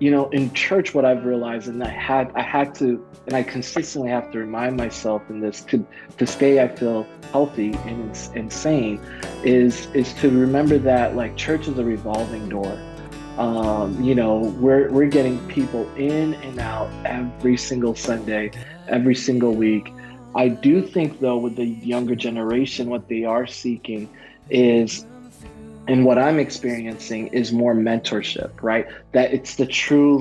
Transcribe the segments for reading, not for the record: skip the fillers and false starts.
in church, what I've realized, and I had to, and I consistently have to remind myself in this to stay, I feel healthy and sane, is to remember that like church is a revolving door. We're getting people in and out every single Sunday, every single week. I do think though, with the younger generation, what they are seeking is and what I'm experiencing is more mentorship, right? That it's the true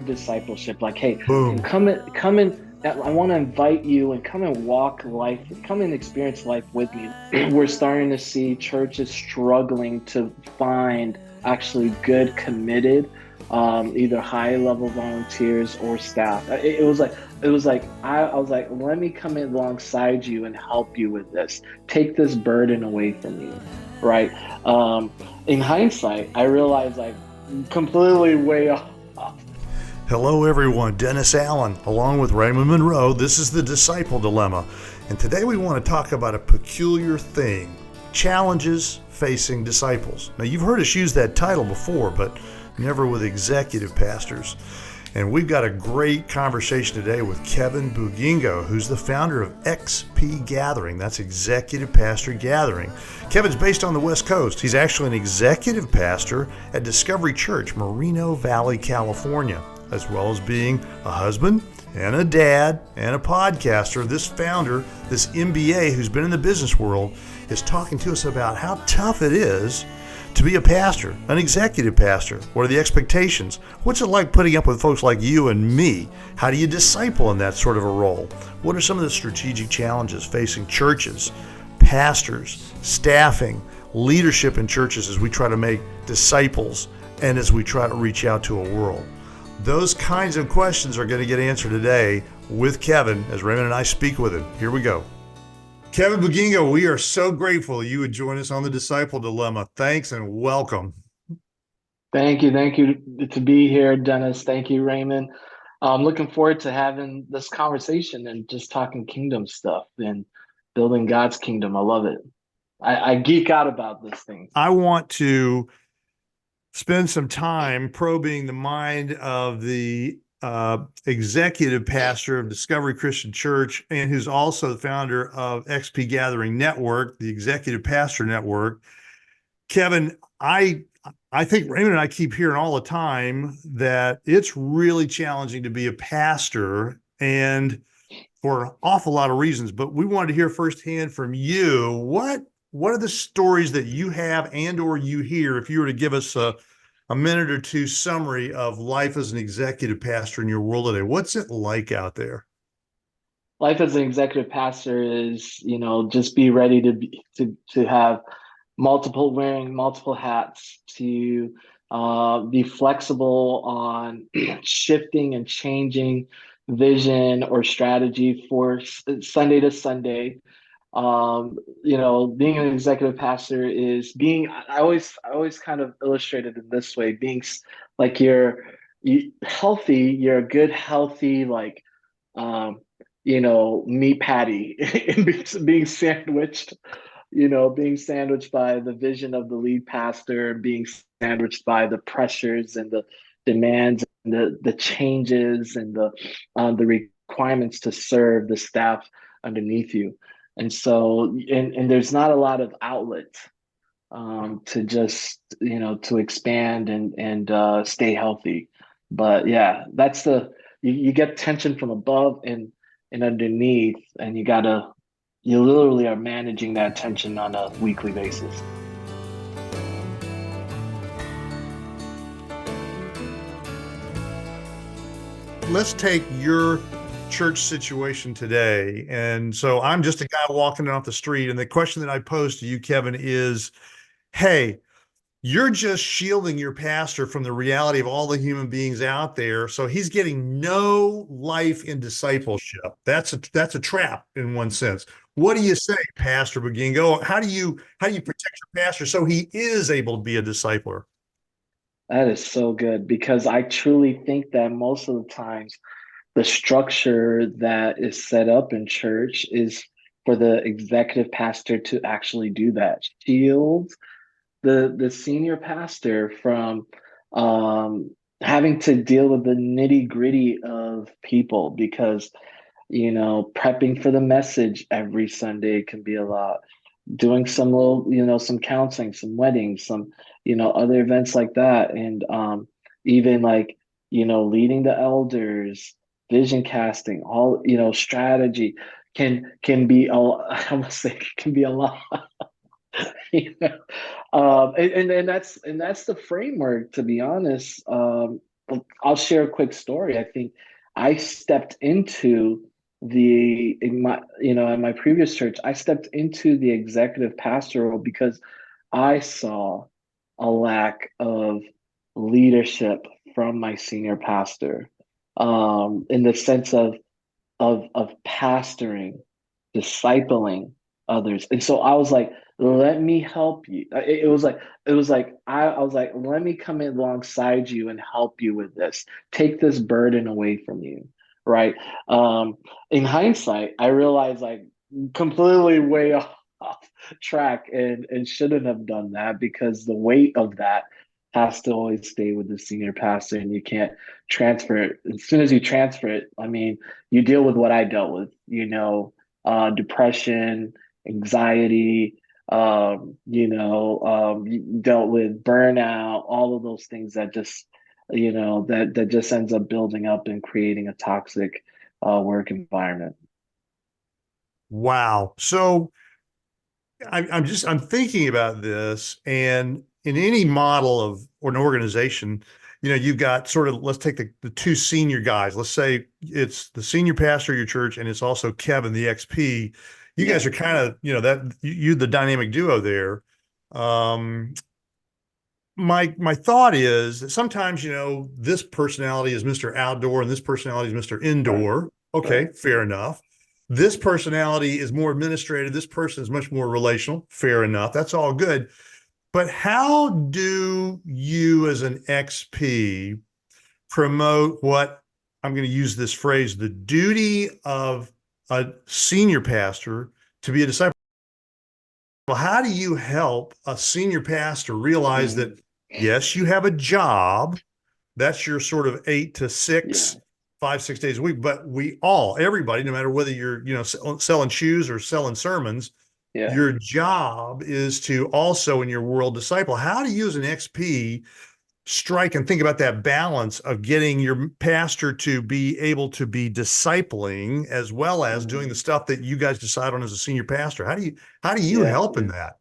discipleship. Like, hey, Boom. come in. I want to invite you and come and walk life, come and experience life with me. We're starting to see churches struggling to find actually good, committed, either high level volunteers or staff. I was like, let me come in alongside you and help you with this. Take this burden away from you, right? Um, in hindsight, I realized like completely way off. Hello, everyone. Dennis Allen, along with Raymond Monroe. This is the Disciple Dilemma. And today we want to talk about a peculiar thing, challenges facing disciples. Now, you've heard us use that title before, but never with executive pastors. And we've got a great conversation today with Kevin Bugingo, who's the founder of XP Gathering. That's Executive Pastor Gathering. Kevin's based on the West Coast. He's actually an executive pastor at Discovery Church, Moreno Valley, California, as well as being a husband and a dad and a podcaster. This founder, this MBA who's been in the business world, is talking to us about how tough it is to be a pastor, an executive pastor. What are the expectations? What's it like putting up with folks like you and me? How do you disciple in that sort of a role? What are some of the strategic challenges facing churches, pastors, staffing, leadership in churches as we try to make disciples and as we try to reach out to a world? Those kinds of questions are going to get answered today with Kevin as Raymond and I speak with him. Here we go. Kevin Bugingo, we are so grateful you would join us on the Disciple Dilemma. Thanks and welcome. Thank you to be here, Dennis. Thank you, Raymond. I'm looking forward to having this conversation and just talking kingdom stuff and building God's kingdom. I love it. I geek out about this thing. I want to spend some time probing the mind of the executive pastor of Discovery Christian Church and who's also the founder of XP Gathering Network, the Executive Pastor Network. Kevin, I think Raymond and I keep hearing all the time that it's really challenging to be a pastor, and for an awful lot of reasons. But we wanted to hear firsthand from you. What are the stories that you have and or you hear, if you were to give us a minute or two summary of life as an executive pastor in your world today? What's it like out there? Life as an executive pastor is, just be ready to have wearing multiple hats, to be flexible on shifting and changing vision or strategy for Sunday to Sunday. Being an executive pastor is being. I always kind of illustrated in this way: being like healthy. You're a good, healthy, like um, meat patty and being sandwiched being sandwiched by the vision of the lead pastor, being sandwiched by the pressures and the demands and the changes and the requirements to serve the staff underneath you. And so, and there's not a lot of outlet to just, to expand and stay healthy. But yeah, you get tension from above and underneath, and you literally are managing that tension on a weekly basis. Let's take your church situation today. And so I'm just a guy walking off the street. And the question that I pose to you, Kevin, is, hey, you're just shielding your pastor from the reality of all the human beings out there. So he's getting no life in discipleship. That's a trap in one sense. What do you say, Pastor Bugingo? How do you protect your pastor so he is able to be a discipler? That is so good because I truly think that most of the times the structure that is set up in church is for the executive pastor to actually do that. Shield the senior pastor from having to deal with the nitty gritty of people because, prepping for the message every Sunday can be a lot. Doing some little, some counseling, some weddings, some, other events like that. And even like, leading the elders, vision casting, all, strategy can be I almost say it can be a lot. you know? And that's the framework, to be honest. I'll share a quick story. I think I stepped into in my previous church, I stepped into the executive pastoral because I saw a lack of leadership from my senior pastor, in the sense of pastoring, discipling others. And so I was like, let me help you. I was like, let me come alongside you and help you with this. Take this burden away from you. Right. In hindsight, I realized like completely way off track and shouldn't have done that because the weight of that has to always stay with the senior pastor and you can't transfer it. As soon as you transfer it, I mean, you deal with what I dealt with, depression, anxiety, you dealt with burnout, all of those things that just, that just ends up building up and creating a toxic work environment. Wow. So I'm thinking about this, and in any model of or an organization, you've got sort of, let's take the two senior guys. Let's say it's the senior pastor of your church and it's also Kevin, the XP. You guys Yeah, are kind of, that you the dynamic duo there. Um, my thought is that sometimes, this personality is Mr. Outdoor and this personality is Mr. right, Indoor. right. Okay, fair enough. This personality is more administrative. This person is much more relational. Fair enough. That's all good. But how do you, as an XP, promote what I'm going to use this phrase, the duty of a senior pastor to be a disciple? Well, how do you help a senior pastor realize Mm, that, yes, you have a job, that's your sort of 8 to 6, yeah, 5, 6 days a week, but everybody, no matter whether you're, selling shoes or selling sermons, yeah. your job is to also in your world disciple. How do you as an XP strike and think about that balance of getting your pastor to be able to be discipling as well as doing the Mhm. stuff that you guys decide on as a senior pastor? How do you Yeah. help in that?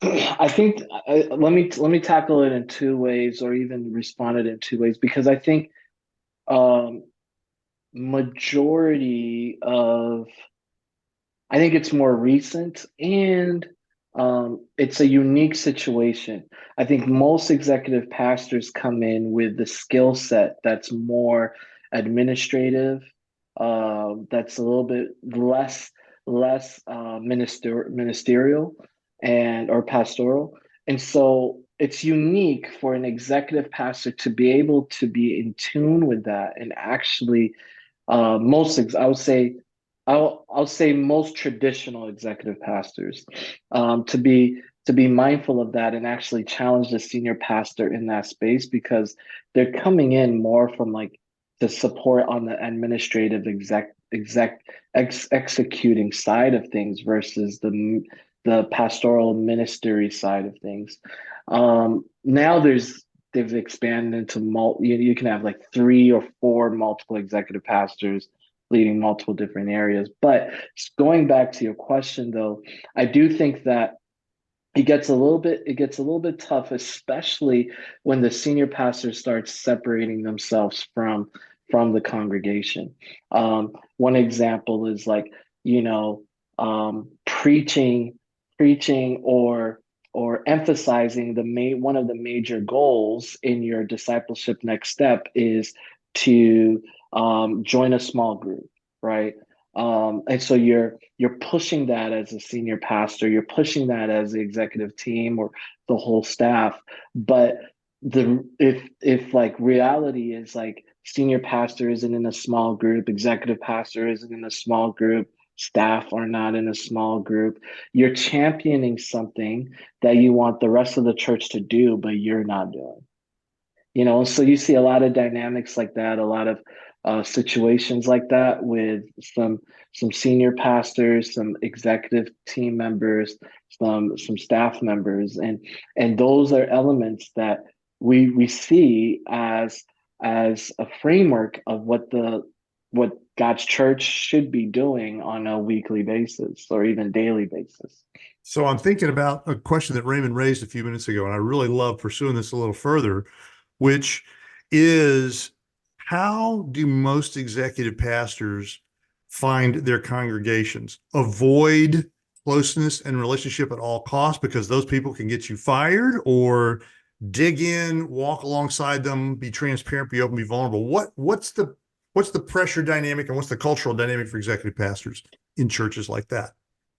I think let me tackle it in two ways, or even respond it in two ways, because I think um, majority of I think it's more recent and it's a unique situation. I think most executive pastors come in with the skill set that's more administrative, that's a little bit less ministerial and or pastoral. And so it's unique for an executive pastor to be able to be in tune with that and actually I would say I'll say most traditional executive pastors to be mindful of that and actually challenge the senior pastor in that space because they're coming in more from like the support on the administrative executing side of things versus the pastoral ministry side of things. Now they've expanded into you can have like three or four multiple executive pastors leading multiple different areas. But going back to your question though, I do think that it gets a little bit tough, especially when the senior pastor starts separating themselves from the congregation. One example is like, you know, preaching or emphasizing one of the major goals in your discipleship next step is to join a small group, right? And so you're pushing that as a senior pastor, you're pushing that as the executive team or the whole staff. But if like reality is like senior pastor isn't in a small group, executive pastor isn't in a small group, staff are not in a small group, you're championing something that you want the rest of the church to do, but you're not doing. So you see a lot of dynamics like that, a lot of situations like that with some senior pastors, some executive team members, some staff members, and those are elements that we see as a framework of what God's church should be doing on a weekly basis or even daily basis. So I'm thinking about a question that Raymond raised a few minutes ago, and I really love pursuing this a little further, which is how do most executive pastors find their congregations? Avoid closeness and relationship at all costs because those people can get you fired, or dig in, walk alongside them, be transparent, be open, be vulnerable. What's the pressure dynamic and what's the cultural dynamic for executive pastors in churches like that?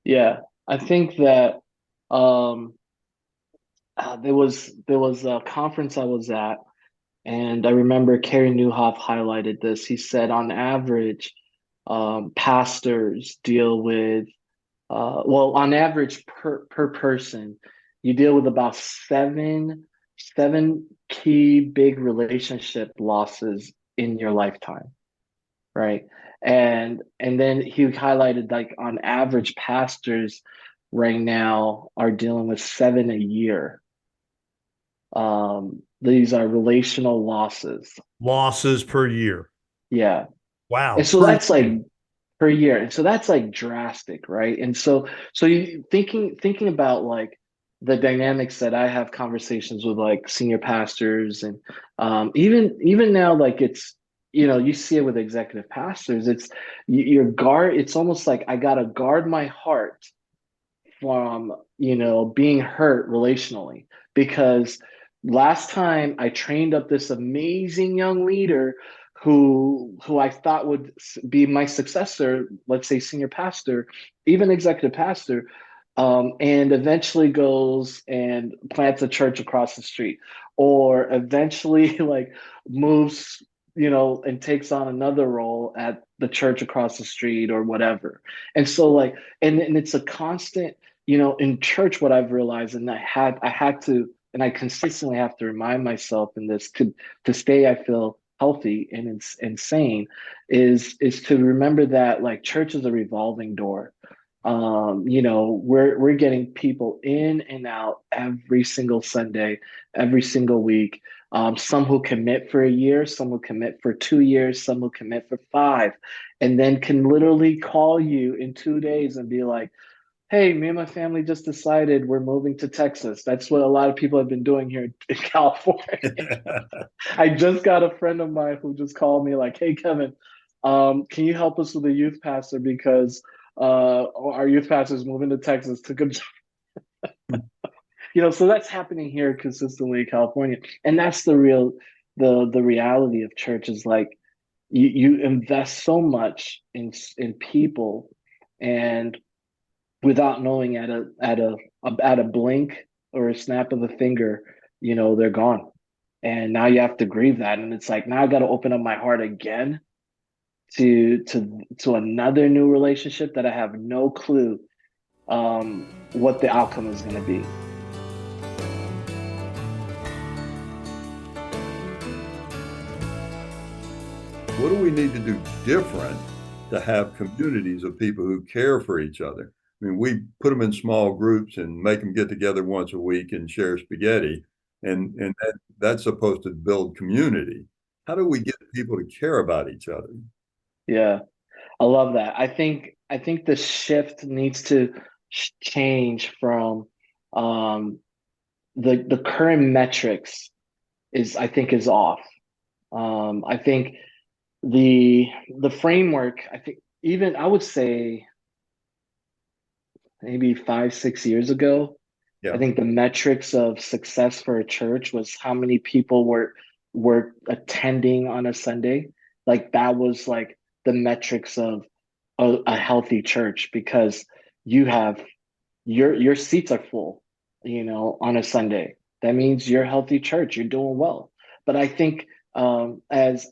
Yeah, I think that um, there was a conference I was at, and I remember Kerry Newhoff highlighted this. He said, on average, pastors deal with well, on average per person, you deal with about seven key big relationship losses in your lifetime, right? And then he highlighted like on average, pastors right now are dealing with seven a year. These are relational losses. Losses per year. Yeah. And Wow, so per that's like year. per year. And so that's like drastic, right? And so you thinking about like the dynamics that I have conversations with like senior pastors and even now like it's you see it with executive pastors. It's your guard, it's almost like I gotta guard my heart from being hurt relationally because last time I trained up this amazing young leader who I thought would be my successor, let's say senior pastor, even executive pastor, and eventually goes and plants a church across the street, or eventually like moves, and takes on another role at the church across the street or whatever. And so like, and it's a constant, in church, what I've realized, and I had to, and I consistently have to remind myself in this to stay, I feel healthy and sane, is to remember that like church is a revolving door. We're getting people in and out every single Sunday, every single week. Some who commit for a year, some who commit for 2 years, some who commit for five, and then can literally call you in 2 days and be like, hey, me and my family just decided we're moving to Texas. That's what a lot of people have been doing here in California. I just got a friend of mine who just called me like, hey, Kevin, can you help us with a youth pastor because our youth pastor is moving to Texas to go. So that's happening here consistently in California. And that's the reality of church is like you invest so much in people and without knowing at a blink or a snap of the finger, they're gone. And now you have to grieve that. And it's like now I gotta open up my heart again to another new relationship that I have no clue what the outcome is gonna be. What do we need to do different to have communities of people who care for each other? I mean, we put them in small groups and make them get together once a week and share spaghetti, and that's supposed to build community. How do we get people to care about each other? Yeah, I love that. I think the shift needs to change from um, the current metrics is I think is off. I think the the framework, I think even I would say maybe 5 6 years ago, I Yeah. think the metrics of success for a church was how many people were attending on a Sunday. Like that was like the metrics of a healthy church because you have your seats are full, on a Sunday. That means you're a healthy church, you're doing well. But I think as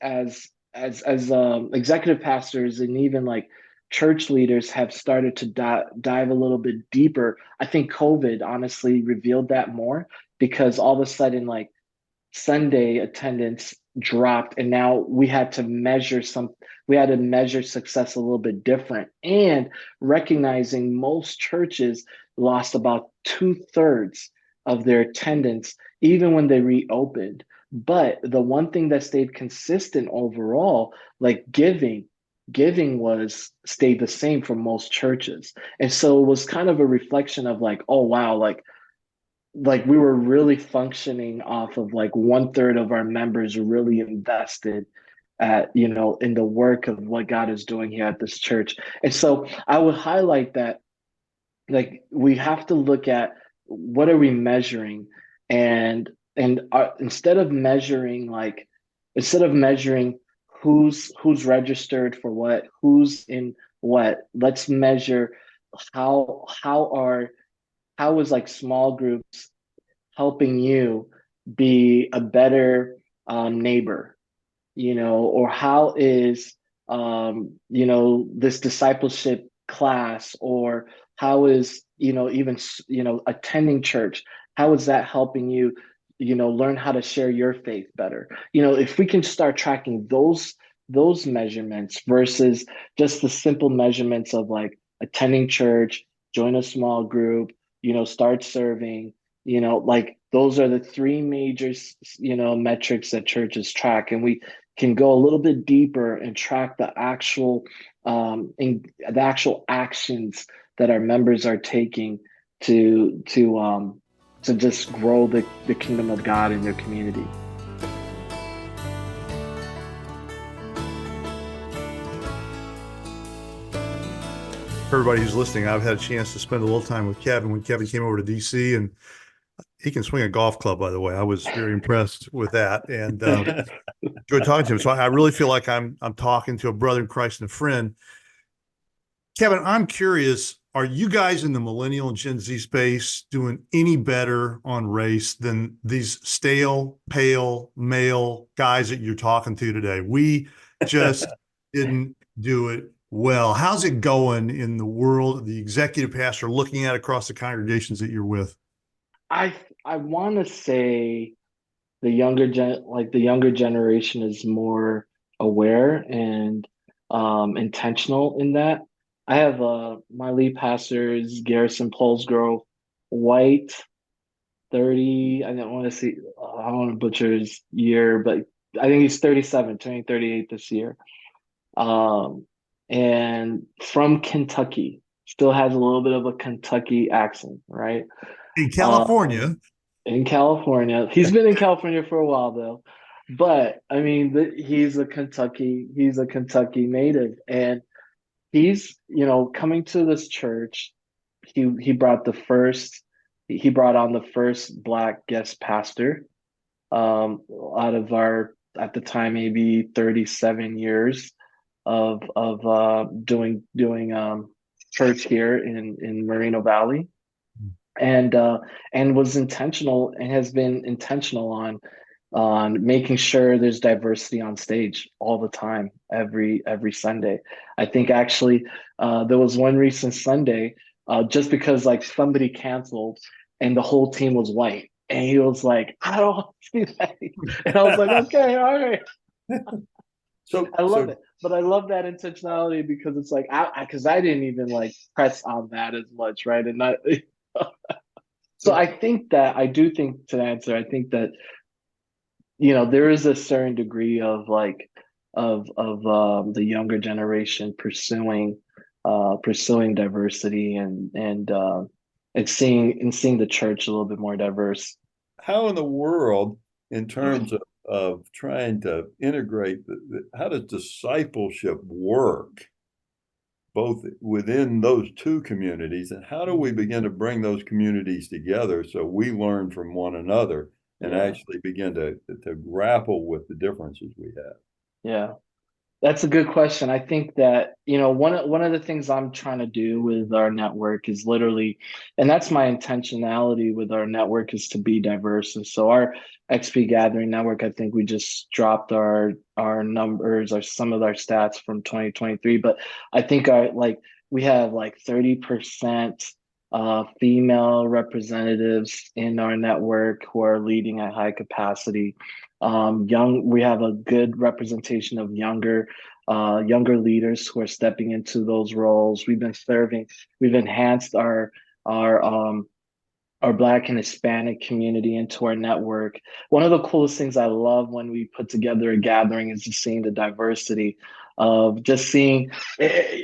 executive pastors and even like church leaders have started to dive a little bit deeper, I think COVID honestly revealed that more because all of a sudden, like Sunday attendance dropped, and now we had to measure success a little bit different, and recognizing most churches lost about 2/3 of their attendance even when they reopened. But the one thing that stayed consistent overall, like giving was stayed the same for most churches. And so it was kind of a reflection of like, oh wow, like we were really functioning off of like 1/3 of our members really invested at, in the work of what God is doing here at this church. And so I would highlight that, like, we have to look at what are we measuring, and instead of measuring who's registered for what, who's in what, let's measure how are how is like small groups helping you be a better neighbor, or how is this discipleship class, or how is even attending church, how is that helping you learn how to share your faith better. If we can start tracking those measurements versus just the simple measurements of like attending church, join a small group, start serving, like those are the three major metrics that churches track, and we can go a little bit deeper and track the actual actions that our members are taking to just grow the kingdom of God in their community. For everybody who's listening, I've had a chance to spend a little time with Kevin when Kevin came over to DC, and he can swing a golf club, by the way. I was very impressed with that, and enjoyed talking to him. So I really feel like I'm talking to a brother in Christ and a friend. Kevin, I'm curious, are you guys in the millennial and Gen Z space doing any better on race than these stale, pale, male guys that you're talking to today? We just didn't do it well. How's it going in the world, the executive pastor looking at across the congregations that you're with? I want to say the younger generation is more aware and intentional in that. I have my lead pastor is Garrison Polsgrove, white, 30. I don't want to see. I don't want to butcher his year, but I think he's 37, turning 38 this year. And from Kentucky, still has a little bit of a Kentucky accent, right? In Um, California. in California. He's been in California for a while though. But I mean, he's a Kentucky native, and he's, coming to this church. He brought he brought on the first Black guest pastor out of our, at the time, maybe 37 years of doing church here in Moreno Valley, and was intentional and has been intentional on making sure there's diversity on stage all the time, every Sunday. I think actually there was one recent Sunday, just because like somebody canceled and the whole team was white. And he was like, I don't want to see that. And I was like, okay, all right. I love it. But I love that intentionality, because it's like, because I didn't even like press on that as much, right? And not so I do think, to answer, I think that there is a certain degree of like the younger generation pursuing diversity, and seeing the church a little bit more diverse. How in the world, in terms of trying to integrate, how does discipleship work both within those two communities, and how do we begin to bring those communities together so we learn from one another and actually begin to grapple with the differences we have? Yeah. That's a good question. I think that, one of the things I'm trying to do with our network is literally, and that's my intentionality with our network, is to be diverse. And so our XP Gathering network, I think we just dropped our numbers, or some of our stats from 2023, but I think we have like 30% female representatives in our network who are leading at high capacity. We have a good representation of younger leaders who are stepping into those roles. We've enhanced our our Black and Hispanic community into our network. One of the coolest things I love when we put together a gathering is just seeing the diversity of just seeing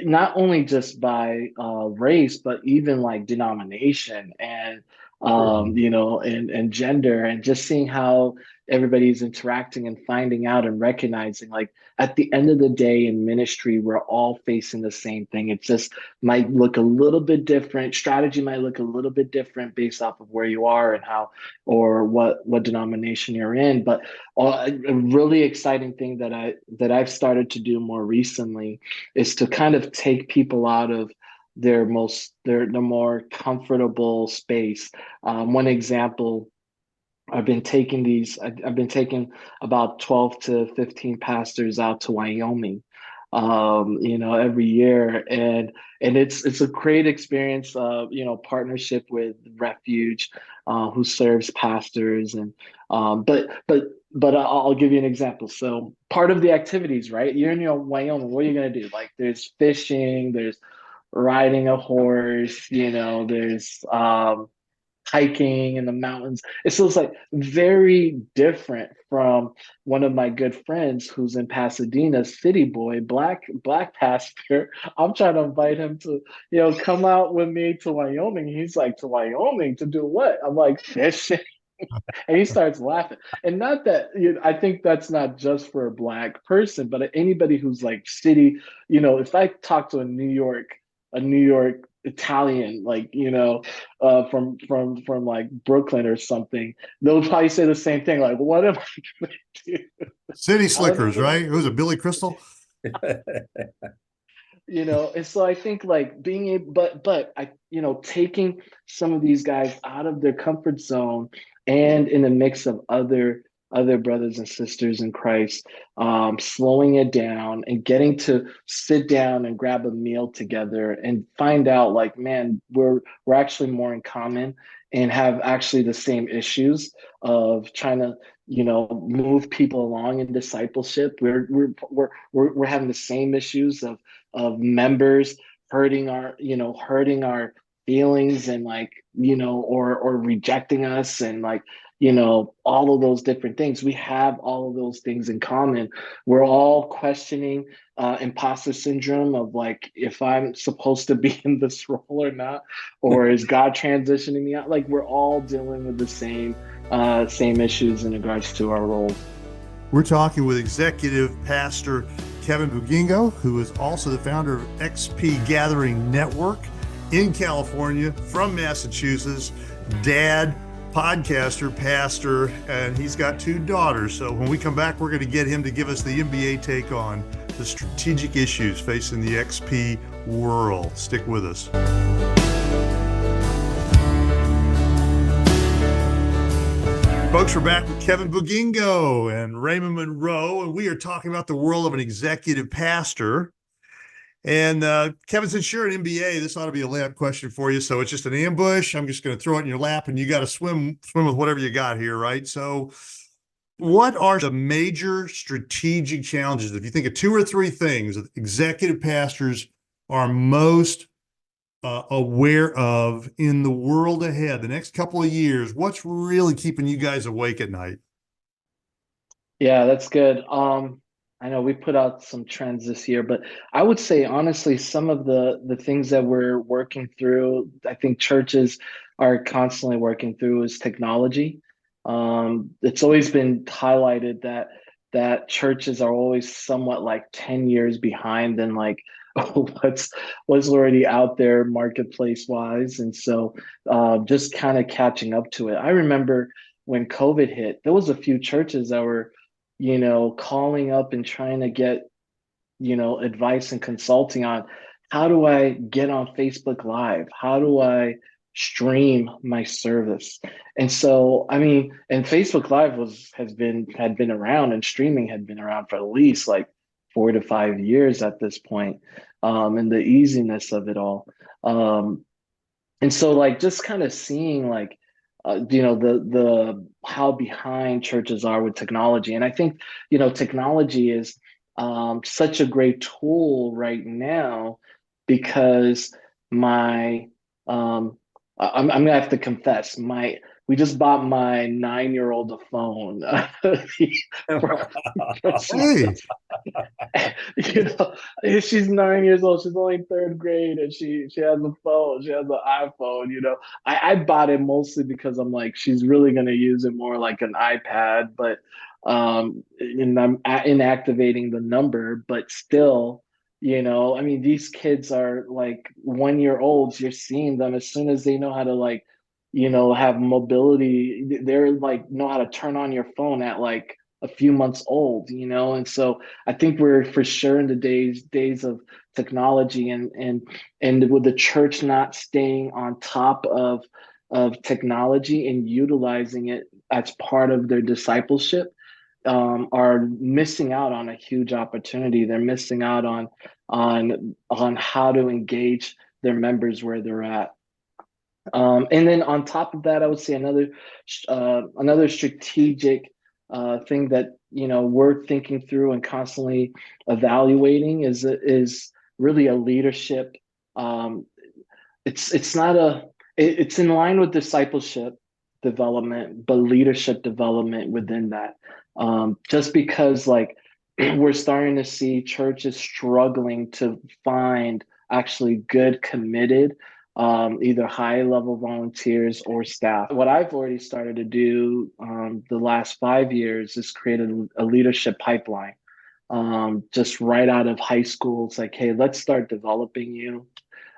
not only just by race, but even like denomination and Sure. and gender, and just seeing how everybody's interacting and finding out and recognizing like at the end of the day in ministry, we're all facing the same thing. It just might look a little bit different. Strategy might look a little bit different based off of where you are and how or what denomination you're in. But a really exciting thing that I've started to do more recently is to kind of take people out of their more comfortable space. One example, I've been taking about 12 to 15 pastors out to Wyoming, every year. And it's a great experience, partnership with Refuge, who serves pastors. And but I'll give you an example. So part of the activities, right? You're in Wyoming, what are you gonna do? Like there's fishing, there's riding a horse, there's hiking in the mountains. It feels like very different from one of my good friends who's in Pasadena, city boy, black pastor. I'm trying to invite him to, come out with me to Wyoming. He's like, to Wyoming to do what? I'm like, fishing. And he starts laughing. And not that, I think that's not just for a black person, but anybody who's like city, if I talk to a New York Italian, like, from like Brooklyn or something, they'll probably say the same thing. Like, what am I going to do? City I don't Slickers, even know. right? It was a Billy Crystal. And so I think like being able, but I, taking some of these guys out of their comfort zone and in a mix of other brothers and sisters in Christ, slowing it down and getting to sit down and grab a meal together and find out like, man, we're actually more in common and have actually the same issues of trying to move people along in discipleship. We're having the same issues of members hurting our feelings and like or rejecting us and like all of those different things. We have all of those things in common. We're all questioning imposter syndrome of like if I'm supposed to be in this role or not, or is God transitioning me out? Like we're all dealing with the same issues in regards to our roles. We're talking with executive pastor Kevin Bugingo, who is also the founder of XP Gathering Network in California, from Massachusetts, dad, podcaster, pastor, and he's got 2 daughters. So when we come back, we're going to get him to give us the MBA take on the strategic issues facing the XP world. Stick with us. Folks, we're back with Kevin Bugingo and Raymond Monroe, and we are talking about the world of an executive pastor. And Kevin, since you're an MBA, this ought to be a layup question for you. So it's just an ambush. I'm just going to throw it in your lap, and you got to swim with whatever you got here, right? So what are the major strategic challenges? If you think of 2 or 3 things that executive pastors are most aware of in the world ahead, the next couple of years, what's really keeping you guys awake at night? Yeah, that's good. I know we put out some trends this year, but I would say honestly, some of the things that we're working through, I think churches are constantly working through is technology. It's always been highlighted that churches are always somewhat like 10 years behind than like what's already out there marketplace wise. And so just kind of catching up to it. I remember when COVID hit, there was a few churches that were calling up and trying to get, advice and consulting on how do I get on Facebook Live? How do I stream my service? And so, I mean, and Facebook Live had been around and streaming had been around for at least like 4 to 5 years at this point, and the easiness of it all. Um, And so like just kind of seeing like the how behind churches are with technology. And I think technology is such a great tool right now because my I'm gonna have to confess, my we just bought my 9-year-old a phone for Christmas. Hey, you know, she's 9 years old. She's only third grade, and she has a phone. She has an iPhone. I bought it mostly because I'm like, she's really gonna use it more like an iPad, but and I'm inactivating the number, but still. I mean, these kids are like 1 year olds. You're seeing them as soon as they know how to like, have mobility. They're like know how to turn on your phone at like a few months old, and so I think we're for sure in the days of technology, and with the church not staying on top of technology and utilizing it as part of their discipleship, are missing out on a huge opportunity. They're missing out on how to engage their members where they're at. And then on top of that, I would say another strategic thing that we're thinking through and constantly evaluating is really a leadership. Um, it's not it's in line with discipleship development, but leadership development within that. Just because like we're starting to see churches struggling to find actually good, committed, either high level volunteers or staff. What I've already started to do the last 5 years is create a leadership pipeline. Just right out of high school, it's like, hey, let's start developing you.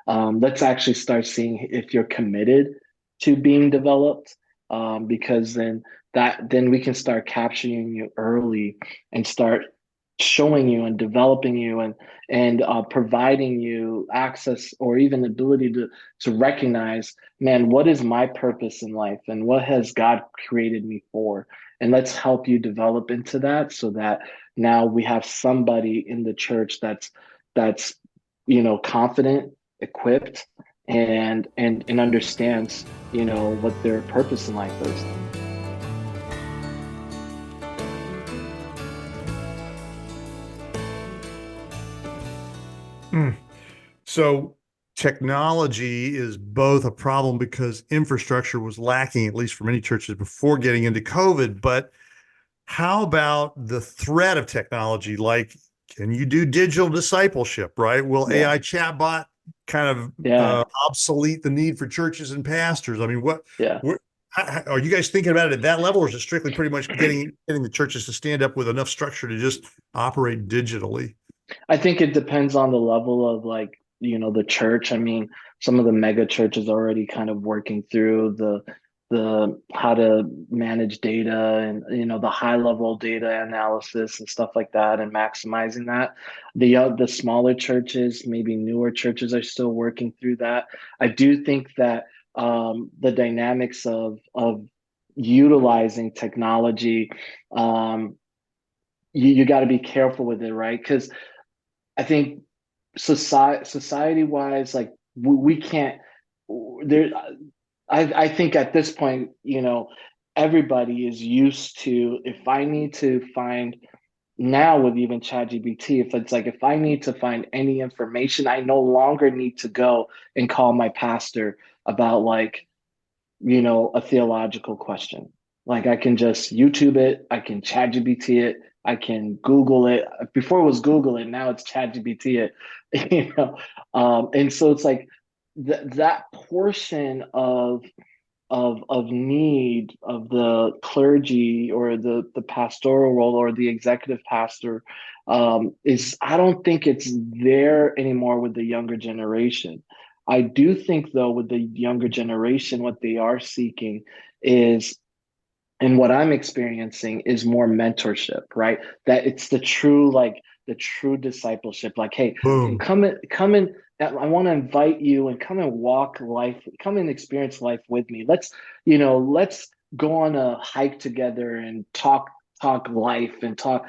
Let's actually start seeing if you're committed to being developed, because then we can start capturing you early and start showing you and developing you and providing you access or even ability to recognize, man, what is my purpose in life and what has God created me for? And let's help you develop into that so that now we have somebody in the church that's confident, equipped, and understands what their purpose in life is. mm. So technology is both a problem because infrastructure was lacking, at least for many churches before getting into COVID. But how about the threat of technology? Like, can you do digital discipleship, right? Will Yeah, AI chatbot kind of yeah, obsolete the need for churches and pastors? I mean, yeah. what are you guys thinking about it at that level, or is it strictly pretty much getting the churches to stand up with enough structure to just operate digitally? I think it depends on the level of like, the church. I mean, some of the mega churches are already kind of working through the how to manage data and the high level data analysis and stuff like that and maximizing that. The smaller churches, maybe newer churches are still working through that. I do think that the dynamics of utilizing technology, you got to be careful with it, right? Because I think society wise, like we can't there. I think at this point, everybody is used to, if I need to find now with even ChatGPT, if it's like if I need to find any information, I no longer need to go and call my pastor about like a theological question. Like I can just YouTube it, I can ChatGPT it, I can Google it. Before it was Google it, now it's ChatGPT it. And so it's like that portion of need of the clergy or the pastoral role or the executive pastor, is, I don't think it's there anymore with the younger generation. I do think though with the younger generation, what they are seeking is, and what I'm experiencing is more mentorship, right? That it's the true discipleship. Like, hey, Boom. come in. I want to invite you and come and walk life, come and experience life with me. Let's go on a hike together and talk life and talk,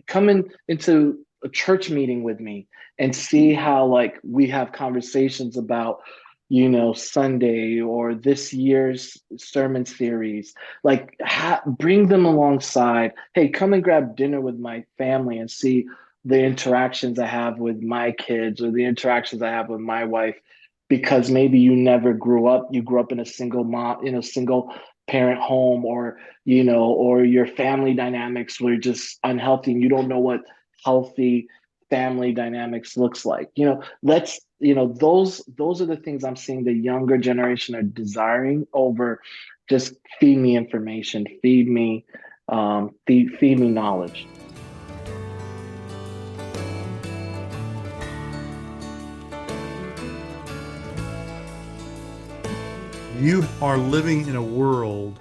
come into a church meeting with me and see how like we have conversations about Sunday or this year's sermon series. Like, bring them alongside. Hey, come and grab dinner with my family and see the interactions I have with my kids or the interactions I have with my wife, because maybe you grew up in a single mom, in a single parent home, or your family dynamics were just unhealthy and you don't know what healthy family dynamics looks like. Those are the things I'm seeing the younger generation are desiring over just feed me information, feed me knowledge. You are living in a world,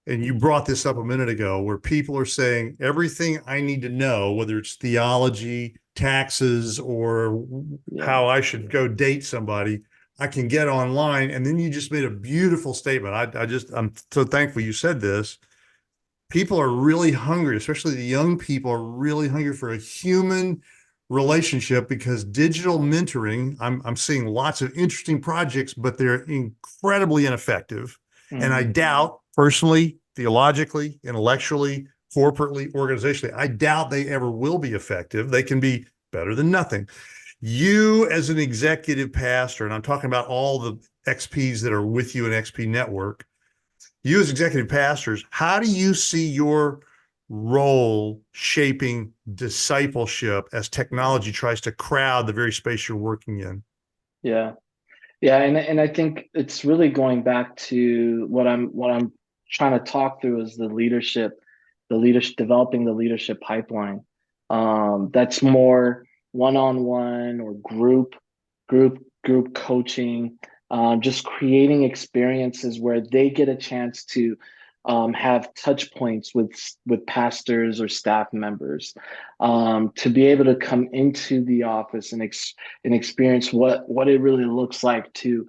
and you brought this up a minute ago, where people are saying everything I need to know, whether it's theology, taxes, or Yeah. how I should go date somebody, I can get online. And then you just made a beautiful statement. I'm so thankful you said this. People are really hungry, especially the young people are really hungry for a human relationship, because digital mentoring, I'm seeing lots of interesting projects, but they're incredibly ineffective. And I doubt, personally, theologically, intellectually, corporately, organizationally, I doubt they ever will be effective. They can be better than nothing. You, as an executive pastor, and I'm talking about all the XPs that are with you in XP Network, you as executive pastors, how do you see your role shaping discipleship as technology tries to crowd the very space you're working in? Yeah. Yeah, and I think it's really going back to what I'm trying to talk through is the leadership, developing the leadership pipeline. That's more one-on-one or group coaching, just creating experiences where they get a chance to have touch points with pastors or staff members, to be able to come into the office and experience what it really looks like to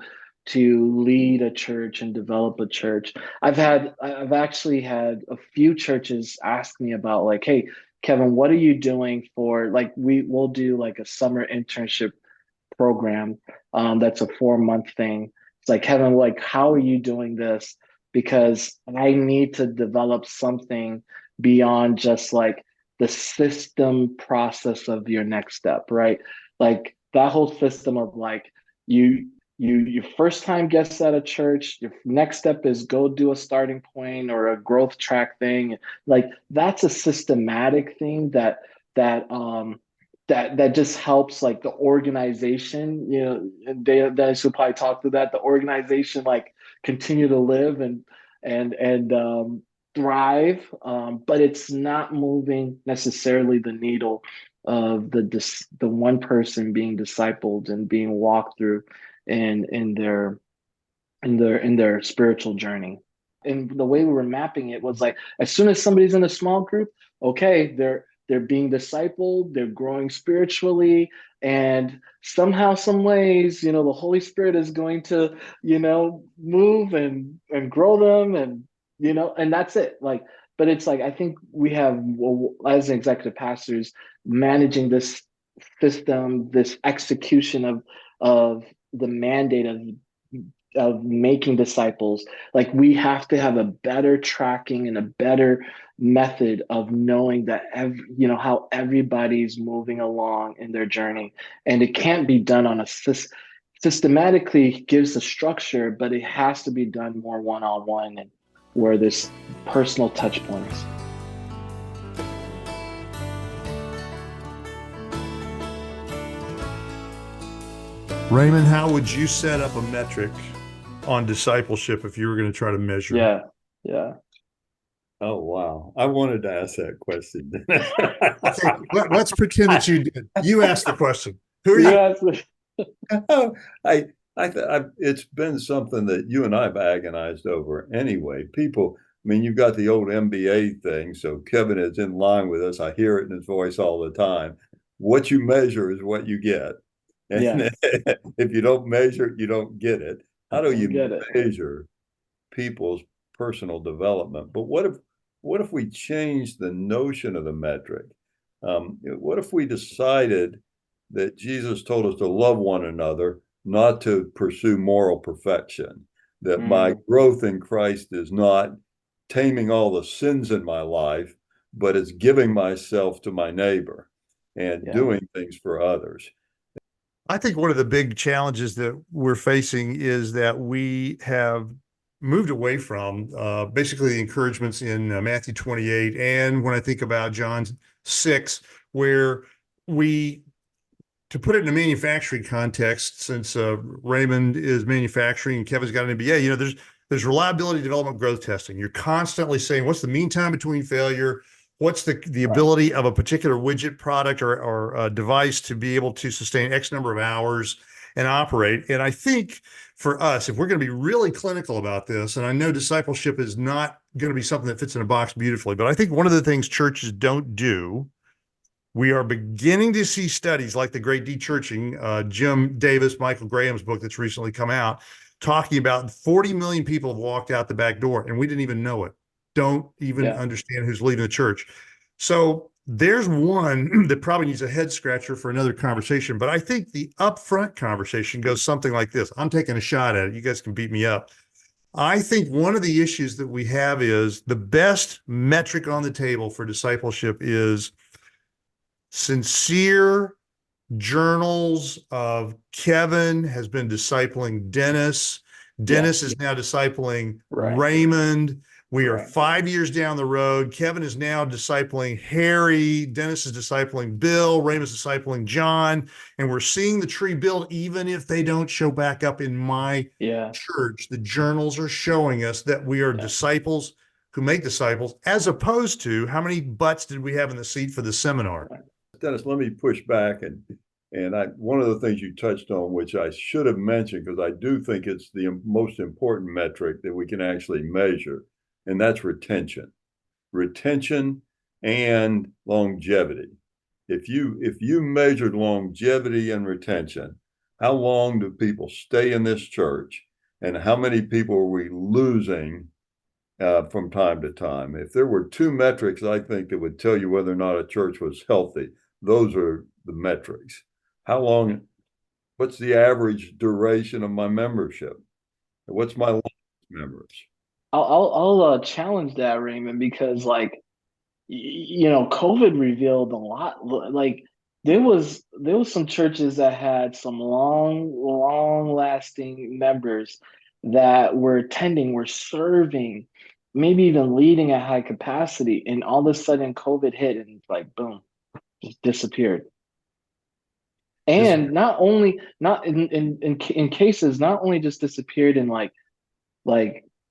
lead a church and develop a church. I've actually had a few churches ask me about, like, hey, Kevin, what are you doing for, like, we'll do like a summer internship program, that's a 4 month thing. It's like, Kevin, like, how are you doing this? Because I need to develop something beyond just like the system process of your next step, right? Like that whole system of like, your first time guests at a church, your next step is go do a starting point or a growth track thing. Like that's a systematic thing that just helps like the organization, and they should probably talk through that, the organization like continue to live and thrive, but it's not moving necessarily the needle of the one person being discipled and being walked through in their spiritual journey. And the way we were mapping it was like, as soon as somebody's in a small group, okay, they're being discipled, they're growing spiritually, and somehow, some ways, the Holy Spirit is going to, move and grow them, and that's it. Like, but it's like, I think we have, well, as executive pastors, managing this system, this execution of the mandate of making disciples. Like, we have to have a better tracking and a better method of knowing that how everybody's moving along in their journey, and it can't be done on a systematically gives a structure, but it has to be done more one-on-one and where there's personal touch points. Raymond, how would you set up a metric on discipleship if you were going to try to measure? Yeah. Oh, wow. I wanted to ask that question. Okay, let's pretend that you did. You asked the question. Who are you? It's been something that you and I have agonized over anyway. People, I mean, you've got the old MBA thing. So Kevin is in line with us. I hear it in his voice all the time. What you measure is what you get. And Yeah. if you don't measure, you don't get it. How do you Get it. measure people's personal development? But what if we change the notion of the metric? What if we decided that Jesus told us to love one another, not to pursue moral perfection, that my Mm, growth in Christ is not taming all the sins in my life, but it's giving myself to my neighbor and yeah, doing things for others. I think one of the big challenges that we're facing is that we have moved away from basically the encouragements in Matthew 28. And when I think about John 6, where we, to put it in a manufacturing context, since Raymond is manufacturing and Kevin's got an MBA, there's reliability, development, growth testing. You're constantly saying, what's the mean time between failure? What's the right. ability of a particular widget, product, or a device to be able to sustain X number of hours and operate? And I think for us, if we're going to be really clinical about this, and I know discipleship is not going to be something that fits in a box beautifully, but I think one of the things churches don't do, we are beginning to see studies like the Great Dechurching, Jim Davis, Michael Graham's book that's recently come out, talking about 40 million people have walked out the back door and we didn't even know it. Don't even Yeah, understand who's leaving the church. So there's one that probably needs a head scratcher for another conversation. But I think the upfront conversation goes something like this. I'm taking a shot at it. You guys can beat me up. I think one of the issues that we have is the best metric on the table for discipleship is sincere journals of Kevin has been discipling Dennis. yeah, Dennis is now discipling right, Raymond. We are right. 5 years down the road. Kevin is now discipling Harry. Dennis is discipling Bill. Raymond's discipling John. And we're seeing the tree build, even if they don't show back up in my Yeah, church. The journals are showing us that we are yeah, disciples who make disciples, as opposed to how many butts did we have in the seat for the seminar? right. Dennis, let me push back and one of the things you touched on, which I should have mentioned, because I do think it's the most important metric that we can actually measure, and that's retention. Retention and longevity. If you measured longevity and retention, how long do people stay in this church, and how many people are we losing from time to time? If there were two metrics, I think that would tell you whether or not a church was healthy, those are the metrics. How long? What's the average duration of my membership? What's my longest members? I'll challenge that, Raymond, because like COVID revealed a lot. Like there was some churches that had some long lasting members that were attending, were serving, maybe even leading at high capacity, and all of a sudden COVID hit and it's like boom, just disappeared. And not only not in cases, not only just disappeared in like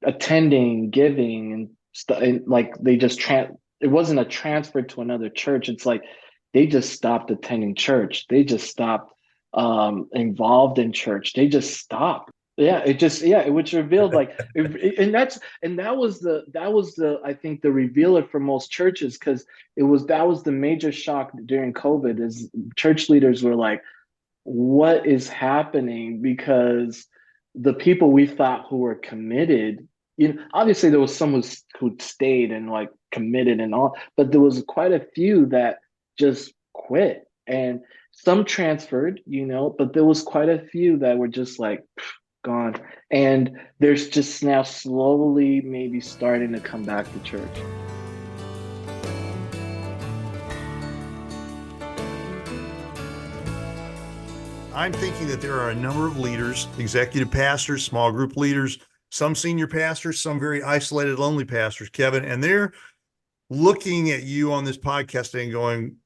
attending, giving, and stuff. Like they just it wasn't a transfer to another church. It's like they just stopped attending church. They just stopped involved in church. They just stopped. Yeah, it which revealed like and that was the I think the revealer for most churches, because that was the major shock during COVID is church leaders were like, what is happening? Because the people we thought who were committed, obviously there was some who stayed and like committed and all, but there was quite a few that just quit, and some transferred, but there was quite a few that were just like gone. And there's just now slowly maybe starting to come back to church. I'm thinking that there are a number of leaders, executive pastors, small group leaders, some senior pastors, some very isolated, lonely pastors, Kevin, and they're looking at you on this podcast and going,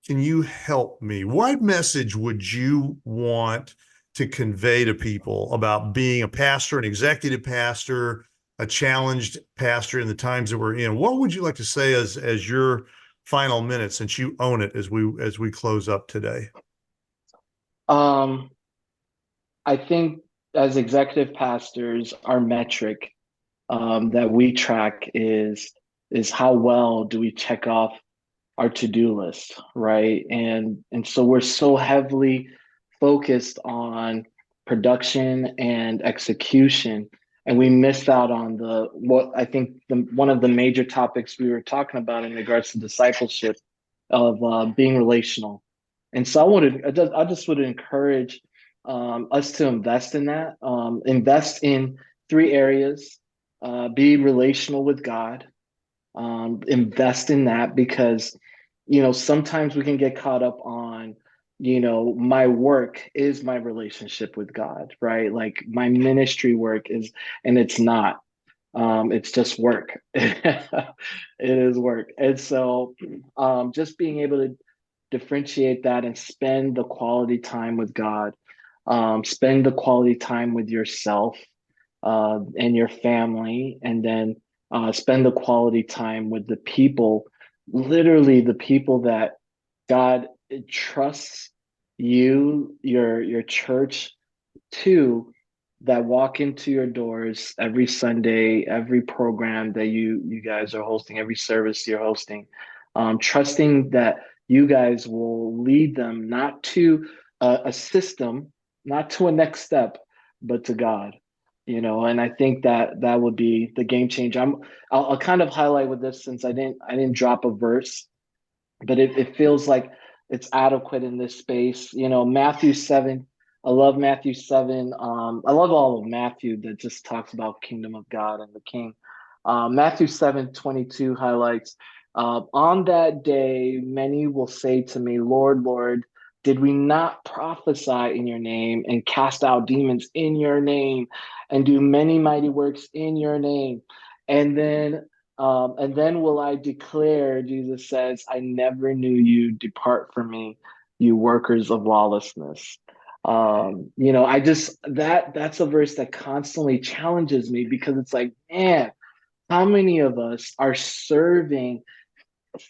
can you help me? What message would you want to convey to people about being a pastor, an executive pastor, a challenged pastor in the times that we're in? What would you like to say as your final minute, since you own it, as we close up today? Um, I think as executive pastors, our metric that we track is how well do we check off our to-do list, right? And so we're so heavily focused on production and execution, and we missed out on what I think one of the major topics we were talking about in regards to discipleship of being relational. And so I just would encourage us to invest in that. Invest in three areas. Be relational with God. Invest in that because, sometimes we can get caught up on, my work is my relationship with God, right? Like my ministry work is, and it's not. It's just work. It is work. And so just being able to differentiate that and spend the quality time with God, spend the quality time with yourself and your family, and then spend the quality time with the people, literally the people that God trusts you, your church to, that walk into your doors every Sunday, every program that you guys are hosting, every service you're hosting, trusting that you guys will lead them not to a system, not to a next step, but to God. And I think that that would be the game changer. I'll kind of highlight with this since I didn't drop a verse, but it feels like it's adequate in this space. Matthew 7. I love Matthew 7. I love all of Matthew that just talks about kingdom of God and the king. Matthew 7:22 highlights, on that day, many will say to me, Lord, Lord, did we not prophesy in your name and cast out demons in your name and do many mighty works in your name? And then will I declare, Jesus says, I never knew you. Depart from me, you workers of lawlessness. I just that's a verse that constantly challenges me because it's like, man, how many of us are serving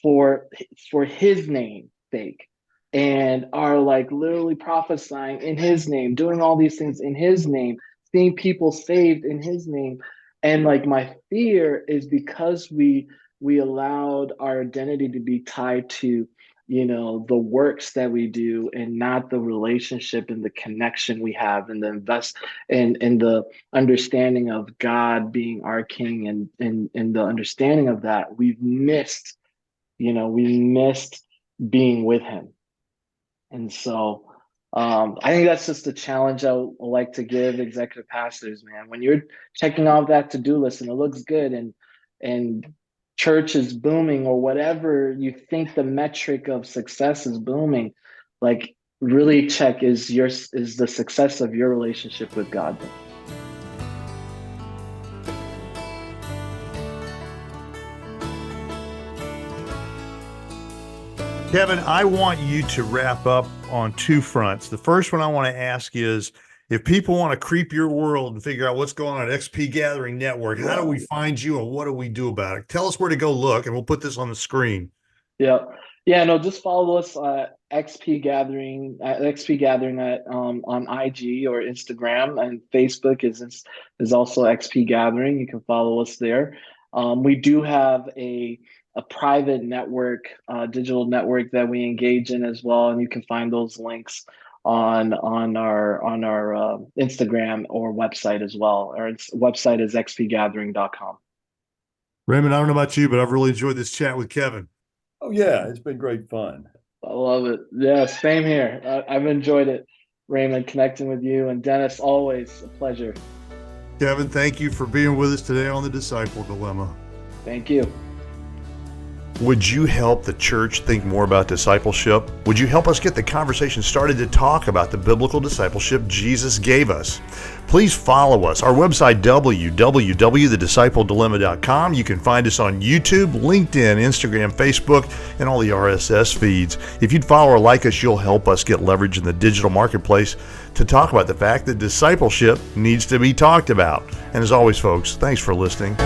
for for his name's sake and are like literally prophesying in his name, doing all these things in his name, seeing people saved in his name. And like my fear is because we allowed our identity to be tied to the works that we do and not the relationship and the connection we have and the invest and the understanding of God being our king, and the understanding of that we missed being with him. And so I think that's just a challenge I would like to give executive pastors, man. When you're checking off that to-do list and it looks good and church is booming, or whatever you think the metric of success is booming, like really check, is the success of your relationship with God. Kevin, I want you to wrap up on two fronts. The first one I want to ask is, if people want to creep your world and figure out what's going on at XP Gathering Network, how do we find you and what do we do about it? Tell us where to go look, and we'll put this on the screen. Yeah. No, just follow us at XP Gathering on IG or Instagram, and Facebook is also XP Gathering. You can follow us there. We do have a private network, digital network that we engage in as well, and you can find those links on our Instagram or website as well. Our website is xpgathering.com. Raymond, I don't know about you, but I've really enjoyed this chat with Kevin. Oh, yeah, it's been great fun. I love it. Yeah, same here. I've enjoyed it, Raymond, connecting with you, and Dennis, always a pleasure. Kevin, thank you for being with us today on the Disciple Dilemma. Thank you. Would you help the church think more about discipleship? Would you help us get the conversation started to talk about the biblical discipleship Jesus gave us? Please follow us. Our website, www.thediscipleddilemma.com. You can find us on YouTube, LinkedIn, Instagram, Facebook, and all the RSS feeds. If you'd follow or like us, you'll help us get leverage in the digital marketplace to talk about the fact that discipleship needs to be talked about. And as always, folks, thanks for listening.